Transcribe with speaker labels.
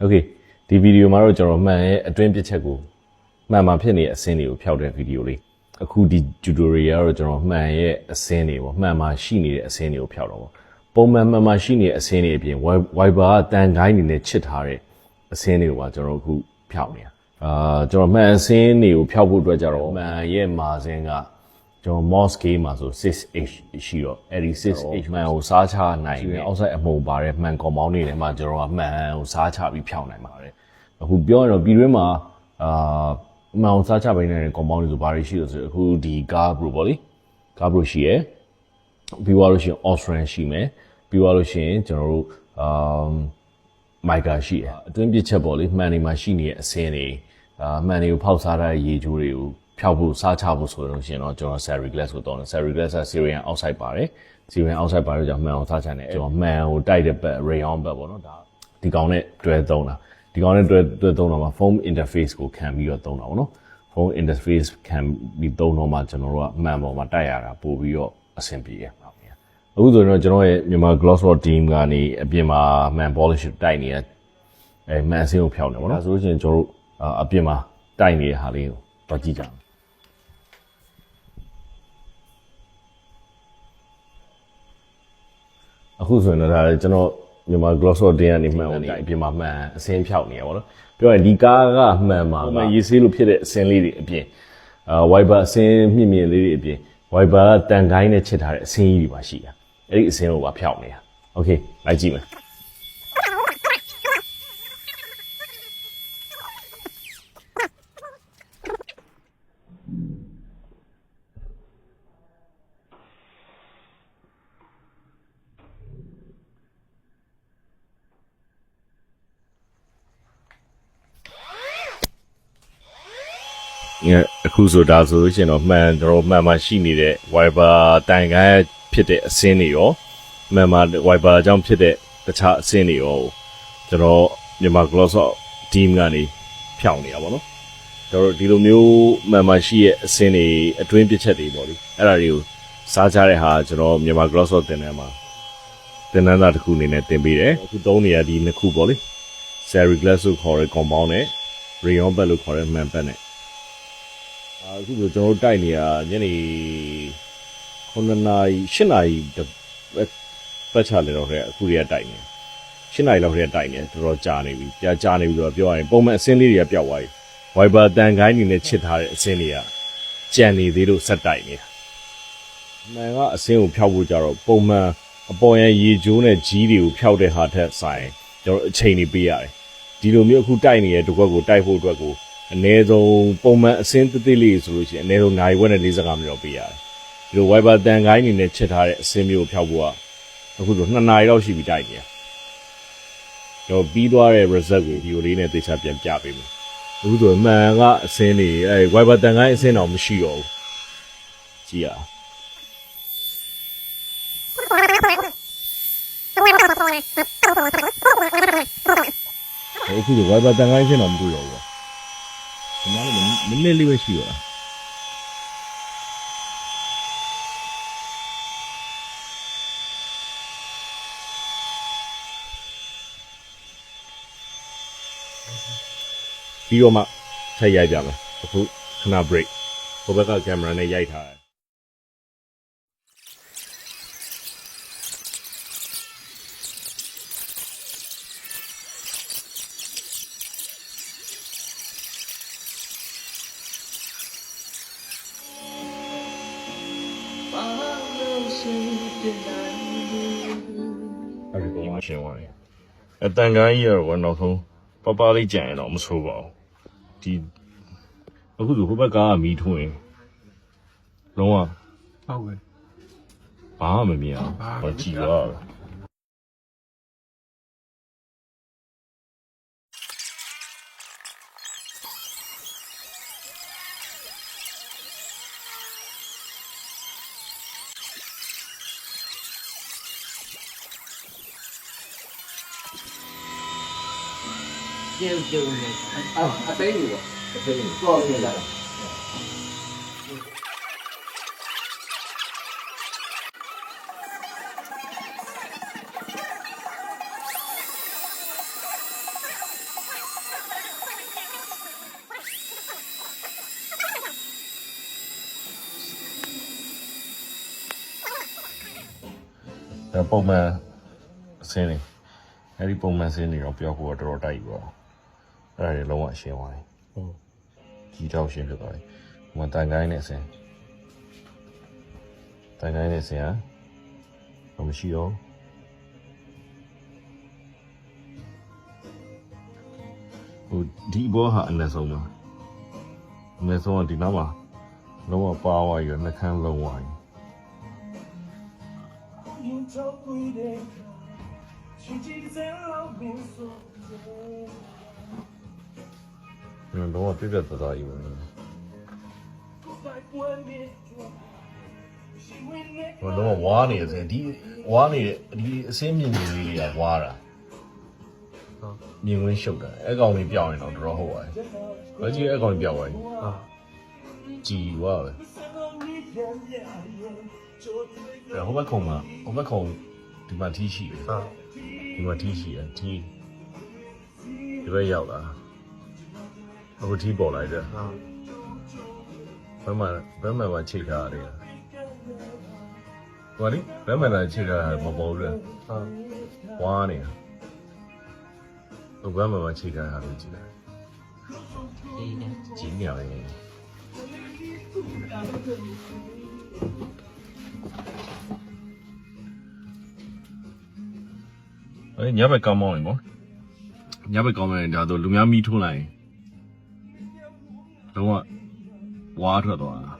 Speaker 1: Okay ဒီဗီဒီယိုမှာတော့ကျွန်တော်မှန်ရဲ့အတွင်းပြချက်ကိုမှန်မှဖြစ်နေတဲ့အစင်းတွေကိုဖျောက်တဲ့ဗီဒီယိုလေးအခုဒီ tutorial ကတော့ကျွန်တော်မှန်ရဲ့အစင်းတွေပေါ့မှန်မှရှိနေတဲ့အစင်းတွေကိုဖျောက်တော့ပေါ့ပုံမှန်မှန်မှရှိနေတဲ့အစင်းတွေအပြင် wiper ကတန်ခိုင်းနေနဲ့ချစ်ထားတဲ့အစင်းတွေကိုပါကျွန်တော်အခုဖျောက်နေတာကျွန်တော်မှန်အစင်းတွေကိုဖျောက်ဖို့အတွက်ကြတော့မှန်ရဲ့မာစင်းကကျွန်တော် mouse game မှာဆို 6h ရှိတော့အဲ့ဒီ 6h မှန်ကိုစားချနိုင်တယ်အောက်ဆိုင်အမှုံပါတဲ့မှန် compound တွေထဲမှာကျွန်တော်ကမှန်ကိုစားချပြီးဖျောက်နိုင်ပါတယ်အခုပြောရင်တော့ပြည်တွင်းမှာမှန်ကိုစားချပေးနေတဲ့ compound တွေဆိုဘာတွေရှိလို့ဆိုအခုဒီ Gabro ပေါ့လေ Gabro ရှိရယ်ပြီးသွားလို့ရှိရင် Austrian ရှိမယ်ပြီးသွားလို့ရှိရင်ကျွန်တော်တို့Mica ရှိရယ်အတွင်းပြချက်ပေါ့လေမှန်တွေမှာရှိနေတဲ့အစင်းတွေမှန်တွေကိုဖောက်စားတဲ့ရေချိုးတွေကိုဖျောက်ဖို့စားချဖို့ဆိုလို့ရှိရင်တော့ကျွန်တော် Seri glass ကိုတောင်းတယ် Seri glass က Syrian outside ပါတယ် Syrian outside ပါတော့ကြောင့်မှန်အောင်စားချတယ်ကျွန်တော်မှန်ကိုတိုက်တဲ့ဘက် rayon ဘက်ပေါ့နော်ဒါဒီကောင်နဲ့တွဲသုံးတာဒီကောင်နဲ့တွဲသုံးတာမှာ foam interface ကိုခံပြီးတော့သုံးတာပေါ့နော် foam interface ခံပြီးသုံးတော့မှကျွန်တော်တို့ကမှန်ပေါ်မှာတိုက်ရတာပို့ပြီးတော့အဆင်ပြေရပါမယ်အခုဆိုရင်တော့ကျွန်တော်ရဲ့မြန်မာ gloss rod team ကနေအပြင်မှာမှန် polish တိုက်နေရမှန်အစင်းကိုဖျောက်နေပေါ့နော်ဒါဆိုလို့ရှိရင်ကျွန်တော်တို့အပြင်မှာတိုက်နေတဲ့ဟာလေးကိုတော့ကြည့်ကြအောင်အခုဆိုရင်တော့ဒါကျွန်တော်မြန်မာ gloss rod တင်ကနေမှန်အောင်အပြင်မှာမှန်အစင်းဖြောက်နေရပါတော့ပြောရင်ဒီကားကမှန်မှာရေးဆေးလို့ဖြစ်တဲ့အစင်းလေးတွေအပြင်wiper အစင်းမြင့်မြင့်လေးတွေအပြင် wiper ကတန်ခိုင်းနဲ့ချစ်ထားတဲ့အစင်းကြီးတွေပါရှိတာအဲ့ဒီအစင်းကိုပါဖြောက်နေတာ okay လိုက်ကြည့်မယ်အခုဆိုတာဆိုလို့ရှိရင်တော့မှန်တော့မှန်မှရှိနေတဲ့ wiper တိုင်ကိုင်းဖြစ်တဲ့အစင်းတွေရောမှန်မှ wiper အကြောင်းဖြစ်တဲ့တခြားအစင်းတွေရောကျွန်တော်မြန်မာ gloss team ကနေဖြောင်းနေတာပေါ့နော်ကျွန်တော်ဒီလိုမျိုးမှန်မှရှိရဲ့အစင်းတွေအတွင်းပြချက်တွေပေါ့လေအဲ့ဒါတွေကိုစားကြတဲ့ဟာကျွန်တော်မြန်မာ gloss တင်ထဲမှာတင်နန်းသားတစ်ခုအနေနဲ့တင်ပေးတယ်အခုသုံးနေရဒီနှစ်ခုပေါ့လေ Seri glass ကိုခေါ်တဲ့ compound နဲ့ rayon ဘက်လို့ခေါ်တဲ့မှန်ဘက်နဲ့အခုကျွန်တော်တို့တိုက်နေရညနေ9နာရီ10နာရီပတ်ချလေတော့အခုတွေကတိုက်နေ10နာရီလောက်တည်းတိုက်နေတော်တော်ကြာနေပြီကြာနေပြီဆိုတော့ပြောရရင်ပုံမှန်အစင်းလေးတွေကပျောက်သွားပြီ wiper တန်ခိုင်းနေနဲ့ချစ်ထားတဲ့အစင်းတွေကကြံနေသေးလို့ဆက်တိုက်နေတာမှန်ကအစင်းကိုဖျောက်ဖို့ကြတော့ပုံမှန်အပေါ်ရန်ရေချိုးနဲ့ကြီးတွေကိုဖျောက်တဲ့ဟာထက်ဆိုင်ကျွန်တော်အချိန်နေပေးရတယ်ဒီလိုမျိုးအခုတိုက်နေတဲ့တစ်ခွက်ကိုတိုက်ဖို့အတွက်ကိုအနည်းဆုံးပုံမှန်အစင်းတိတိလေးဆိုလို့ရှိရင်အနည်းဆုံးနိုင်ဝက်နဲ့45မိနစ်တော့ပေးရတယ်ဒီလို wiper တန်ခိုင်းနေနဲ့ချက်ထားတဲ့အစင်းမျိုးကိုဖျောက်ဖို့ကအခုဆို2နာရီလောက်ရှိပြီတိုက်နေရတော့ပြီးသွားတဲ့ result ကိုဒီလိုလေးနဲ့သေချာပြန်ပြပေးမယ်အခုဆိုမှန်ကအစင်းတွေwiper တန်ခိုင်းအစင်းတော့မရှိတော့ဘူးကြည့်ရအခုဆို wiper တန်ခိုင်းအစင်းတော့မတွေ့တော့ဘူးဒီမှာလည်းနည်းနည်းလေးပဲရှိရတာပြီးတော့မှထည့်ရိုက်ပြမယ်အခုခဏ break ဟိုဘက်ကကင်မရာနဲ့ရိုက်ထားတယ်အဲ့ဒီပုံမှန်ရှင်းသွားတယ်အတန်ကိုင်းကြီးကတော့နောက်ဆုံးပပလေးကြံရင်တော့မဆိုးပါဘူးဒီအခုဆိုဟိုဘက်ကမီးထွင်းလုံးဝ
Speaker 2: ဟုတ်ကဲ့
Speaker 1: ဘာမှမမြင်အောင်ဟောကြည့်တော့
Speaker 2: ကျုပ်နေအသိနေပေါ့အသိနေပေါ့နေတာ
Speaker 1: ဒါပုံမှန်အစင်းနေအဲ့ဒီပုံမှန်စင်းနေတော့ပြောဖို့တော့တော်တော်တိုက်ပြီပေါ့အဲ့ဒါတွေလုံးဝရှင်းသွားတယ်ဟုတ်ကြီးတော့ရှင်းဖြစ်သွားတယ်ဟိုမှာတန်ကိုင်းနဲ့အစင်းတန်ကိုင်းနဲ့အစင်းဟာမရှိတော့ဟိုဒီဘောဟာအနည်းဆုံးပါအနည်းဆုံးကဒီနောက်မှာလုံးဝပါသွားရနှခမ်းလုံးသွားပြီတော့ပြပြတသားကြီးပဲတော့ဝါနေစေဒီဝါနေဒီအစင်းမြင်မြင်လေးတွေကဝါတာမြင်ဝင်ရှုပ်တာအဲ့ကောင်လေးပြောင်းရင်တော့တော်တော်ဟုတ်ပါတယ်ဘာကြီးအဲ့ကောင်လေးပြောင်းသွားပြီကြည်ဝါပဲဟိုဘက်ခုံမှာဟိုဘက်ခုံဒီမှာထီးရှိတယ်ဒီမှာထီးရှိတယ်ထီးဒီဘက်ရောက်လာအခုထီးပေါ်လိုက်တယ်ဘယ်မှာချိတ်ထားရတယ်ဟိုလေဘယ်မှာလဲချိတ်ထားမပေါ်ဘူးဝါနေဟိုဘယ်မှာချိတ်ထားရတယ်ကြည့်လိုက်ကြည့်နေရတယ်အဲ့ညဘက်ကောင်းမောင်းရင်ပေါ့ညဘက်ကောင်းမောင်းရင်ဒါဆိုလူများမီးထိုးလိုက်ရင်တော့ဝါထွက်သွားတာ